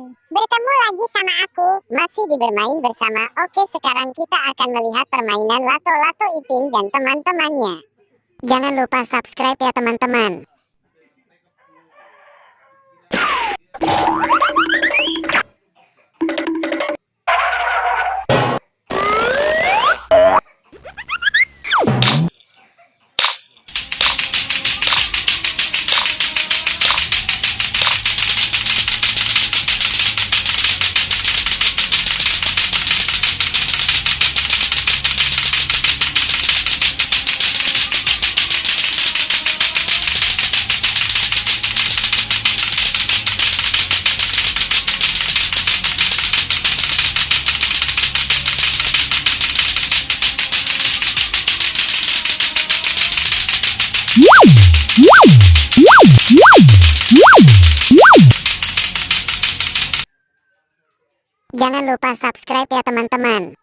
teman-teman, bertemu lagi sama aku, masih di Bermain Bersama. Oke, sekarang kita akan melihat permainan Lato-Lato Ipin dan teman-temannya. Jangan lupa subscribe ya teman-teman. Jangan lupa subscribe ya teman-teman.